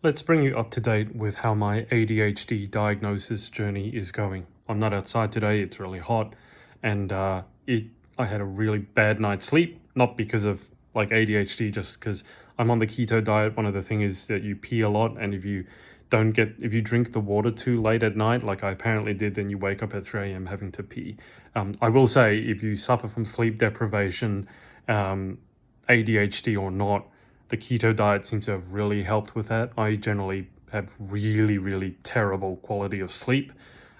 Let's bring you up to date with how my ADHD diagnosis journey is going. I'm not outside today, it's really hot, and I had a really bad night's sleep, not because of like ADHD, just because I'm on the keto diet. One of the things is that you pee a lot, and if you drink the water too late at night, like I apparently did, then you wake up at 3 a.m. having to pee. I will say, if you suffer from sleep deprivation, ADHD or not, the keto diet seems to have really helped with that. I generally have really, really terrible quality of sleep.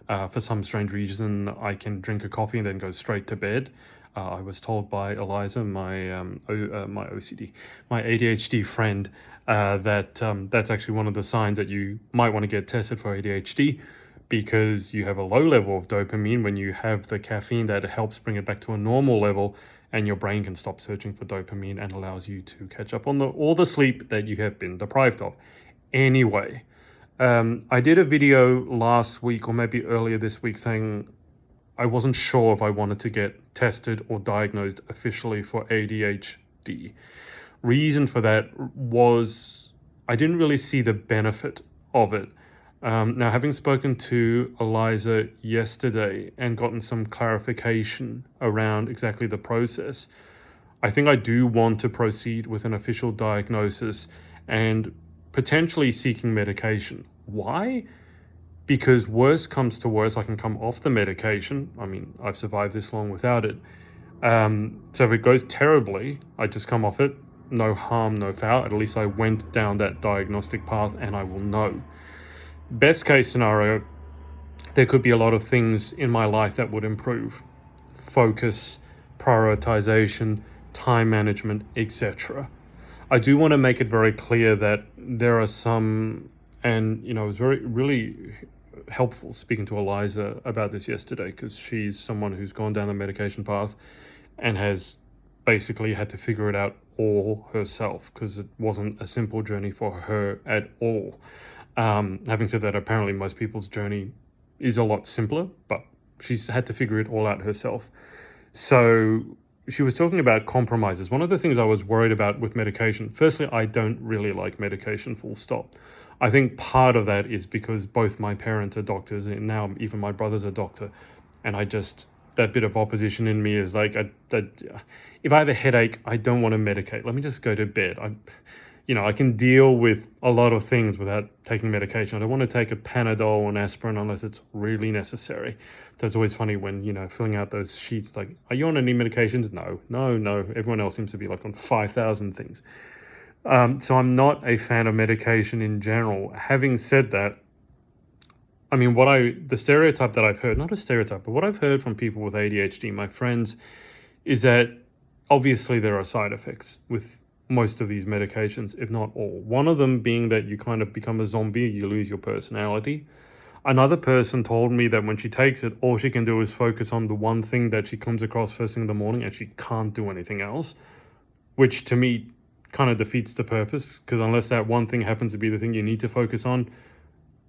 For some strange reason, I can drink a coffee and then go straight to bed. I was told by Eliza, my OCD, my ADHD friend, that that's actually one of the signs that you might want to get tested for ADHD, because you have a low level of dopamine when you have the caffeine that helps bring it back to a normal level, and your brain can stop searching for dopamine and allows you to catch up on all the sleep that you have been deprived of. Anyway, I did a video last week or maybe earlier this week saying I wasn't sure if I wanted to get tested or diagnosed officially for ADHD. Reason for that was I didn't really see the benefit of it. Now, having spoken to Eliza yesterday and gotten some clarification around exactly the process, I think I do want to proceed with an official diagnosis and potentially seeking medication. Why? Because worst comes to worst, I can come off the medication. I mean, I've survived this long without it. So if it goes terribly, I just come off it. No harm, no foul. At least I went down that diagnostic path and I will know. Best case scenario, there could be a lot of things in my life that would improve. Focus, prioritization, time management, etc. I do want to make it very clear that there are some, and it was really helpful speaking to Eliza about this yesterday, because she's someone who's gone down the medication path and has basically had to figure it out all herself, because it wasn't a simple journey for her at all. Having said that, apparently most people's journey is a lot simpler, but she's had to figure it all out herself. So she was talking about compromises. One of the things I was worried about with medication, firstly, I don't really like medication, full stop. I think part of that is because both my parents are doctors, and now even my brother's a doctor, and that bit of opposition in me is like, if I have a headache, I don't want to medicate. Let me just go to bed. I can deal with a lot of things without taking medication. I don't want to take a Panadol or an aspirin unless it's really necessary. So it's always funny when, filling out those sheets, like, are you on any medications? No. Everyone else seems to be like on 5,000 things. So I'm not a fan of medication in general. Having said that, I mean, the stereotype that I've heard, not a stereotype, but what I've heard from people with ADHD, my friends, is that obviously there are side effects with most of these medications, if not all. One of them being that you kind of become a zombie, you lose your personality. Another person told me that when she takes it, all she can do is focus on the one thing that she comes across first thing in the morning, and she can't do anything else, which to me kind of defeats the purpose, because unless that one thing happens to be the thing you need to focus on,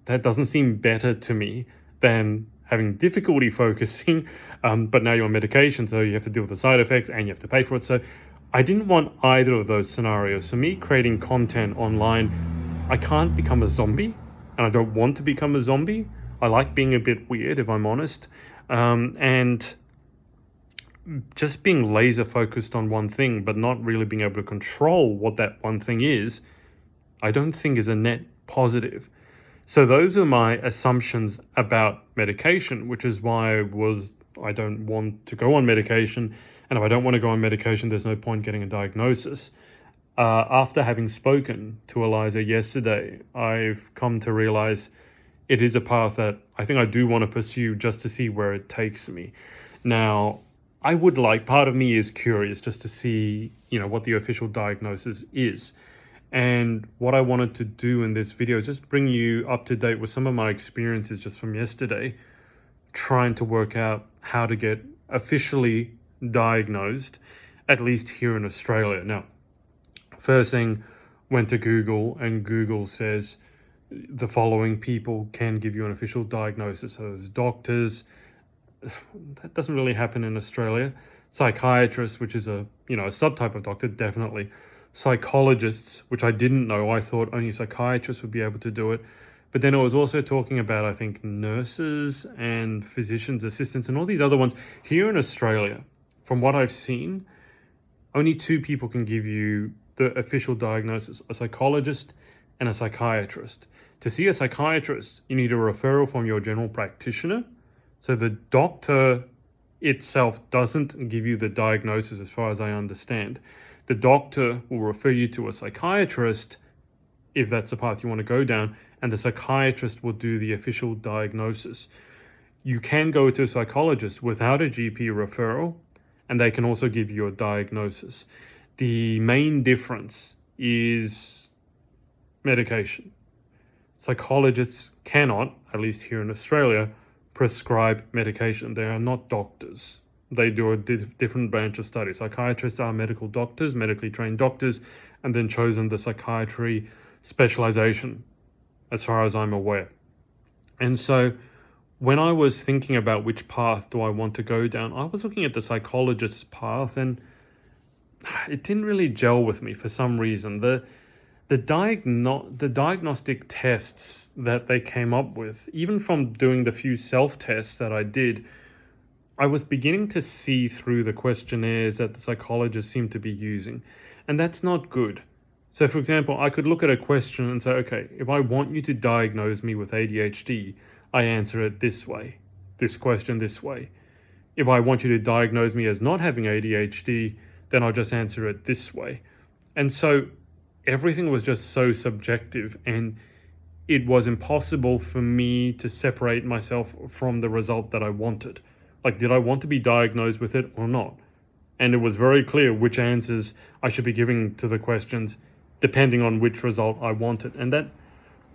that doesn't seem better to me than having difficulty focusing, but now you're on medication, so you have to deal with the side effects and you have to pay for it. So I didn't want either of those scenarios. So me creating content online, I can't become a zombie, and I don't want to become a zombie. I like being a bit weird, if I'm honest. And just being laser focused on one thing, but not really being able to control what that one thing is, I don't think is a net positive. So those are my assumptions about medication, which is why I don't want to go on medication. And if I don't want to go on medication, there's no point getting a diagnosis. After having spoken to Eliza yesterday, I've come to realize it is a path that I think I do want to pursue just to see where it takes me. Now, part of me is curious just to see, what the official diagnosis is. And what I wanted to do in this video is just bring you up to date with some of my experiences just from yesterday, trying to work out how to get officially diagnosed, at least here in Australia. Now, first thing, went to Google, and Google says the following people can give you an official diagnosis. So there's doctors. That doesn't really happen in Australia. Psychiatrists, which is a subtype of doctor, definitely. psychologists, which I didn't know. I thought only psychiatrists would be able to do it. But then it was also talking about, I think, nurses and physicians' assistants and all these other ones. Here in Australia, from what I've seen, only two people can give you the official diagnosis, a psychologist and a psychiatrist. To see a psychiatrist, you need a referral from your general practitioner. So the doctor itself doesn't give you the diagnosis as far as I understand. The doctor will refer you to a psychiatrist if that's the path you want to go down, and the psychiatrist will do the official diagnosis. You can go to a psychologist without a GP referral, and they can also give you a diagnosis. The main difference is medication. Psychologists cannot, at least here in Australia, prescribe medication. They are not doctors. They do a different branch of study. Psychiatrists are medical doctors, medically trained doctors, and then chosen the psychiatry specialization, as far as I'm aware. And so when I was thinking about which path do I want to go down, I was looking at the psychologist's path, and it didn't really gel with me for some reason. The diagnostic tests that they came up with, even from doing the few self-tests that I did, I was beginning to see through the questionnaires that the psychologists seem to be using. And that's not good. So for example, I could look at a question and say, okay, if I want you to diagnose me with ADHD, I answer it this way, this question this way. If I want you to diagnose me as not having ADHD, then I'll just answer it this way. And so everything was just so subjective, and it was impossible for me to separate myself from the result that I wanted. Like, did I want to be diagnosed with it or not? And it was very clear which answers I should be giving to the questions depending on which result I wanted. And that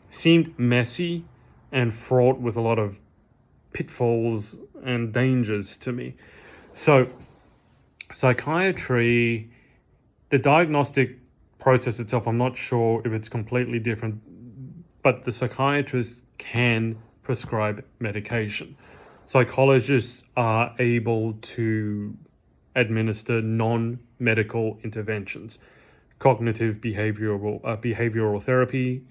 seemed messy and fraught with a lot of pitfalls and dangers to me. So psychiatry, the diagnostic process itself, I'm not sure if it's completely different, but the psychiatrist can prescribe medication. Psychologists are able to administer non-medical interventions. Cognitive behavioral therapy,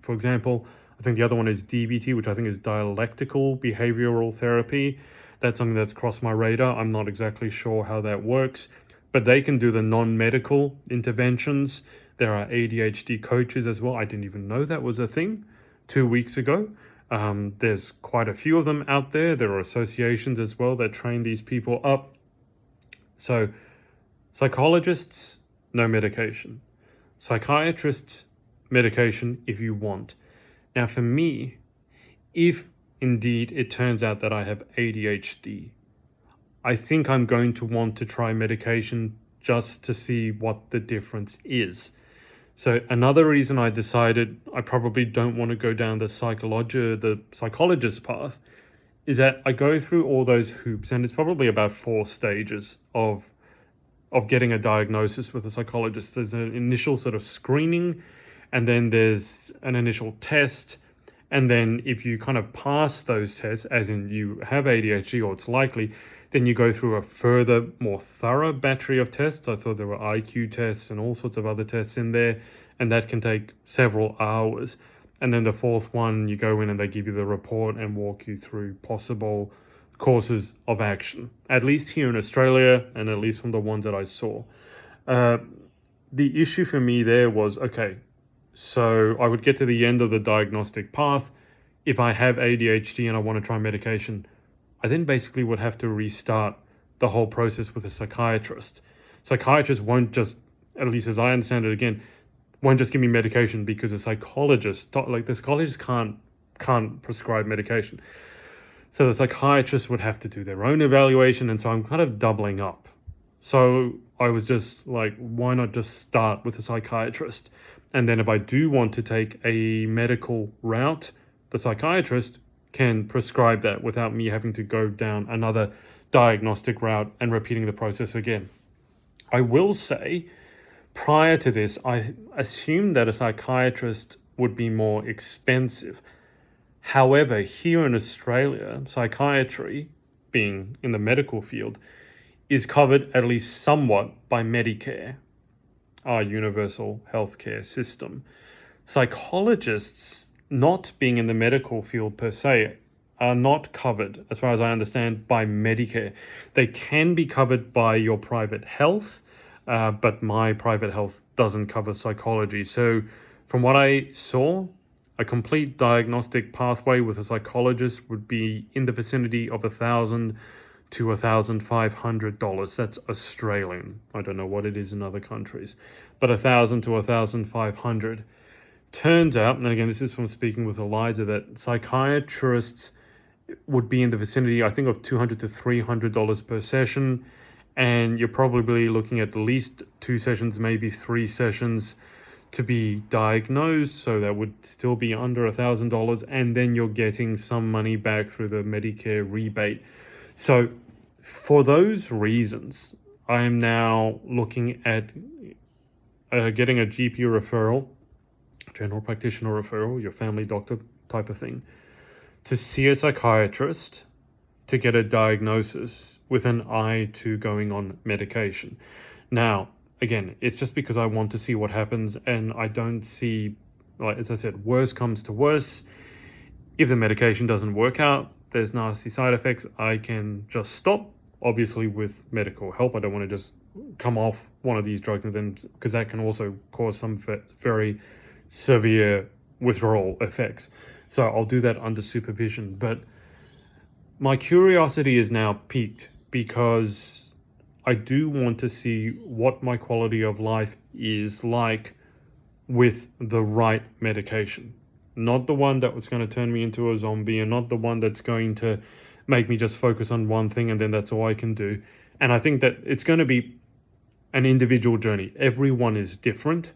for example. I think the other one is DBT, which I think is dialectical behavioral therapy. That's something that's crossed my radar. I'm not exactly sure how that works, but they can do the non-medical interventions. There are ADHD coaches as well. I didn't even know that was a thing 2 weeks ago. There's quite a few of them out there. There are associations as well that train these people up. So psychologists, no medication. Psychiatrists, medication if you want. Now for me, if indeed it turns out that I have ADHD, I think I'm going to want to try medication just to see what the difference is. So another reason I decided I probably don't want to go down the psychologist path is that I go through all those hoops, and it's probably about 4 stages of getting a diagnosis with a psychologist. There's an initial sort of screening, and then there's an initial test. And then if you kind of pass those tests, as in you have ADHD or it's likely, then you go through a further, more thorough battery of tests. I thought there were IQ tests and all sorts of other tests in there, and that can take several hours. And then the 4th one, you go in and they give you the report and walk you through possible courses of action, at least here in Australia, and at least from the ones that I saw. The issue for me there was, okay, so I would get to the end of the diagnostic path. If I have ADHD and I want to try medication, I then basically would have to restart the whole process with a psychiatrist. Psychiatrists won't just, at least as I understand it again, won't just give me medication because the psychologist can't prescribe medication. So the psychiatrist would have to do their own evaluation, and so I'm kind of doubling up. So I was just like, why not just start with a psychiatrist? And then if I do want to take a medical route, the psychiatrist can prescribe that without me having to go down another diagnostic route and repeating the process again. I will say, prior to this, I assumed that a psychiatrist would be more expensive. However, here in Australia, psychiatry, being in the medical field, is covered at least somewhat by Medicare. our universal healthcare system. Psychologists, not being in the medical field per se, are not covered, as far as I understand, by Medicare. They can be covered by your private health, but my private health doesn't cover psychology. So from what I saw, a complete diagnostic pathway with a psychologist would be in the vicinity of $1,000 to $1,500. That's Australian. I don't know what it is in other countries, but $1,000 to $1,500. Turns out, and again, this is from speaking with Eliza, that psychiatrists would be in the vicinity, I think, of $200 to $300 per session, and you're probably looking at least 2 sessions, maybe 3 sessions to be diagnosed, so that would still be under $1,000, and then you're getting some money back through the Medicare rebate. So for those reasons, I am now looking at getting a GP referral, General Practitioner referral, your family doctor type of thing, to see a psychiatrist to get a diagnosis with an eye to going on medication. Now, again, it's just because I want to see what happens, and I don't see, like, as I said, worse comes to worse. If the medication doesn't work out, there's nasty side effects, I can just stop, obviously with medical help. I don't want to just come off one of these drugs, and then, because that can also cause some very severe withdrawal effects. So I'll do that under supervision. But my curiosity is now piqued because I do want to see what my quality of life is like with the right medication. Not the one that was going to turn me into a zombie, and not the one that's going to make me just focus on one thing and then that's all I can do. And I think that it's going to be an individual journey. Everyone is different,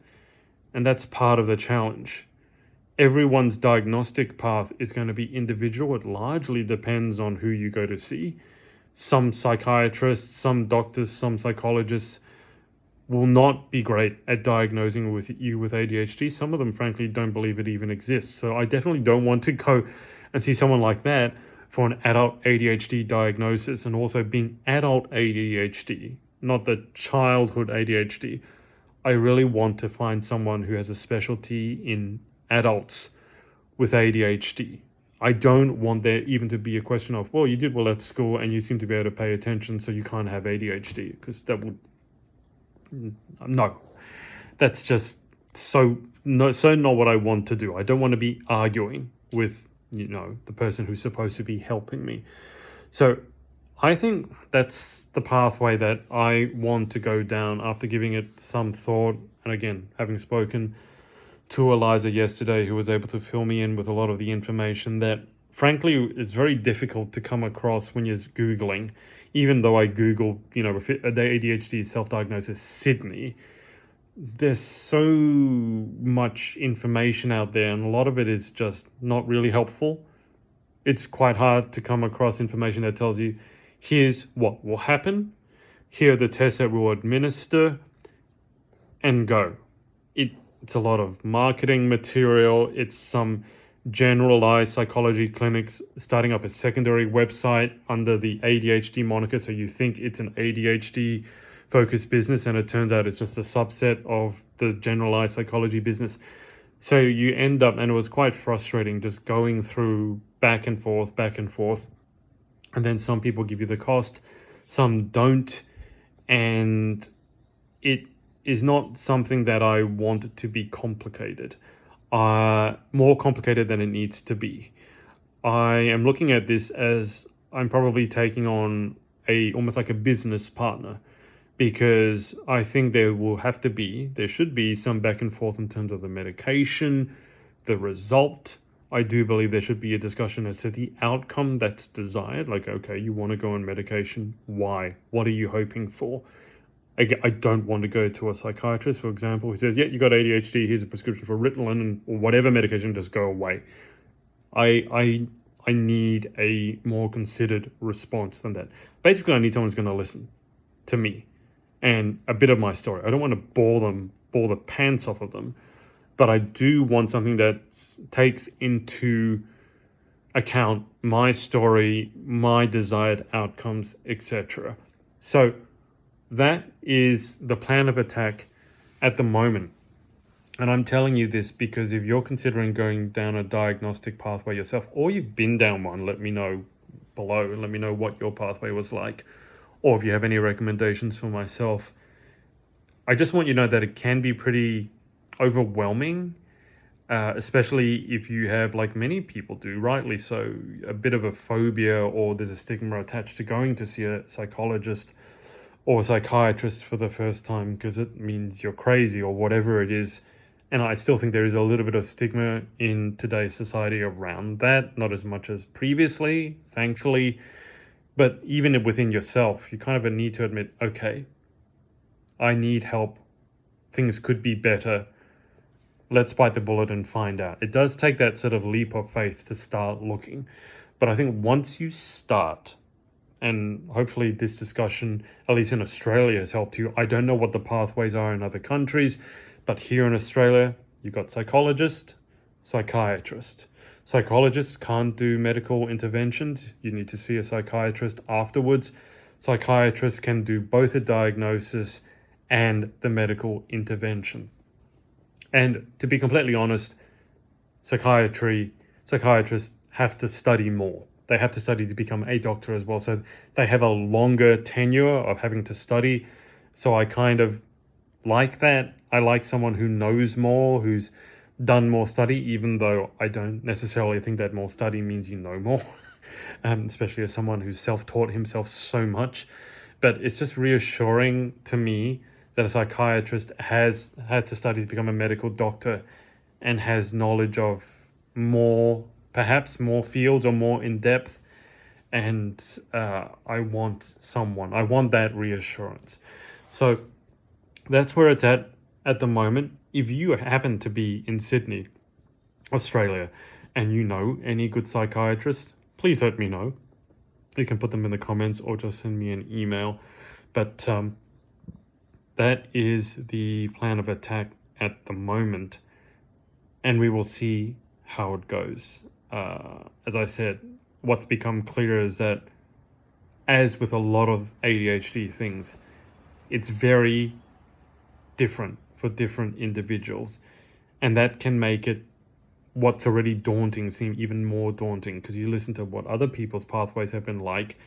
and that's part of the challenge. Everyone's diagnostic path is going to be individual. It largely depends on who you go to see. Some psychiatrists, some doctors, some psychologists will not be great at diagnosing with you with ADHD. Some of them, frankly, don't believe it even exists. So I definitely don't want to go and see someone like that for an adult ADHD diagnosis, and also being adult ADHD, not the childhood ADHD. I really want to find someone who has a specialty in adults with ADHD. I don't want there even to be a question of, well, you did well at school and you seem to be able to pay attention, so you can't have ADHD, because that would, no, that's just so not what I want to do. I don't want to be arguing with, the person who's supposed to be helping me. So I think that's the pathway that I want to go down after giving it some thought. And again, having spoken to Eliza yesterday, who was able to fill me in with a lot of the information that, frankly, is very difficult to come across when you're Googling. Even though I Googled, the ADHD self-diagnosis Sydney, there's so much information out there, and a lot of it is just not really helpful. It's quite hard to come across information that tells you, here's what will happen, here are the tests that we'll administer, and go. It's a lot of marketing material. It's some generalized psychology clinics starting up a secondary website under the ADHD moniker, so you think it's an ADHD focused business, and it turns out it's just a subset of the generalized psychology business. So you end up, and it was quite frustrating, just going through back and forth, and then some people give you the cost, some don't, and it is not something that I want to be complicated, more complicated than it needs to be. I am looking at this as I'm probably taking on almost like a business partner, because I think there should be some back and forth in terms of the medication, the result. I do believe there should be a discussion as to the outcome that's desired. Like, okay, you want to go on medication. Why? What are you hoping for? Again, I don't want to go to a psychiatrist, for example, who says, yeah, you got ADHD, here's a prescription for Ritalin or whatever medication, just go away. I need a more considered response than that. Basically, I need someone who's going to listen to me and a bit of my story. I don't want to bore the pants off of them, but I do want something that takes into account my story, my desired outcomes, etc. So that is the plan of attack at the moment. And I'm telling you this because if you're considering going down a diagnostic pathway yourself, or you've been down one, let me know below. Let me know what your pathway was like, or if you have any recommendations for myself. I just want you to know that it can be pretty overwhelming, especially if you have, like many people do, rightly so, a bit of a phobia, or there's a stigma attached to going to see a psychologist or a psychiatrist for the first time because it means you're crazy or whatever it is. And I still think there is a little bit of stigma in today's society around that, not as much as previously, thankfully. But even within yourself, you kind of need to admit, okay, I need help. Things could be better. Let's bite the bullet and find out. It does take that sort of leap of faith to start looking. But I think once you start, and hopefully this discussion, at least in Australia, has helped you. I don't know what the pathways are in other countries, but here in Australia, you've got psychologist, psychiatrist. Psychologists can't do medical interventions. You need to see a psychiatrist afterwards. Psychiatrists can do both a diagnosis and the medical intervention. And to be completely honest, psychiatrists have to study more. They have to study to become a doctor as well. So they have a longer tenure of having to study. So I kind of like that. I like someone who knows more, who's done more study, even though I don't necessarily think that more study means you know more, especially as someone who's self-taught himself so much. But it's just reassuring to me that a psychiatrist has had to study to become a medical doctor and has knowledge of more, perhaps more fields or more in depth. And I want that reassurance. So that's where it's at the moment. If you happen to be in Sydney, Australia, and you know any good psychiatrists, please let me know. You can put them in the comments or just send me an email. But that is the plan of attack at the moment. And we will see how it goes. As I said, what's become clear is that, as with a lot of ADHD things, it's very different for different individuals. And that can make it, what's already daunting, seem even more daunting, because you listen to what other people's pathways have been like,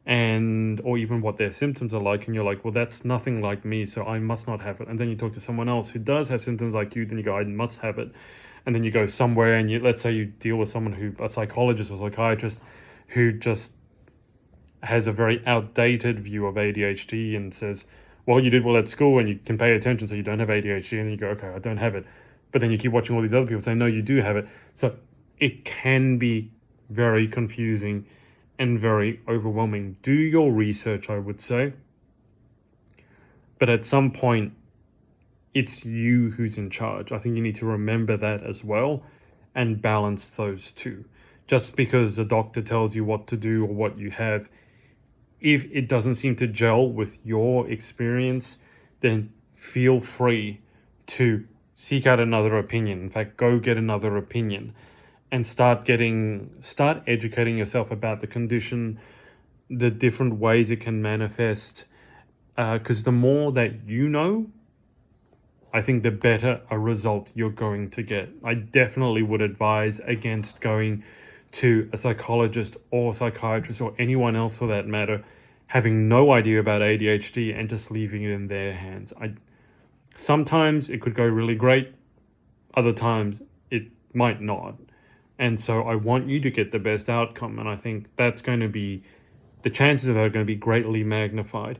or even what their symptoms are like, and you're like, well, that's nothing like me, so I must not have it. And then you talk to someone else who does have symptoms like you, then you go, I must have it. And then you go somewhere and let's say you deal with someone a psychologist or psychiatrist, who just has a very outdated view of ADHD and says, well, you did well at school and you can pay attention, so you don't have ADHD. And then you go, okay, I don't have it. But then you keep watching all these other people say, no, you do have it. So it can be very confusing and very overwhelming. Do your research, I would say. But at some point, it's you who's in charge. I think you need to remember that as well and balance those two. Just because the doctor tells you what to do or what you have, if it doesn't seem to gel with your experience, then feel free to seek out another opinion. In fact, go get another opinion and start educating yourself about the condition, the different ways it can manifest. Because the more that you know, I think the better a result you're going to get. I definitely would advise against going to a psychologist or psychiatrist or anyone else for that matter, having no idea about ADHD and just leaving it in their hands. Sometimes it could go really great, other times it might not. And so I want you to get the best outcome. And I think that's going to be, the chances of that are going to be greatly magnified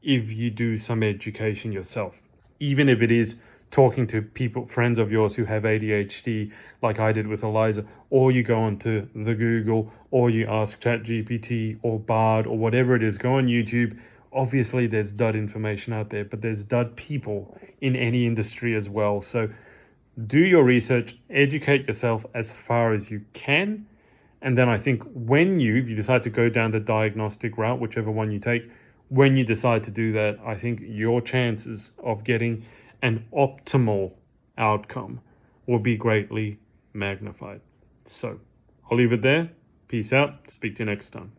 if you do some education yourself. Even if it is talking to friends of yours who have ADHD, like I did with Eliza, or you go onto the Google, or you ask ChatGPT or Bard or whatever it is, go on YouTube. Obviously there's dud information out there, but there's dud people in any industry as well. So do your research, educate yourself as far as you can. And then I think if you decide to go down the diagnostic route, whichever one you take, when you decide to do that, I think your chances of getting an optimal outcome will be greatly magnified. So I'll leave it there. Peace out. Speak to you next time.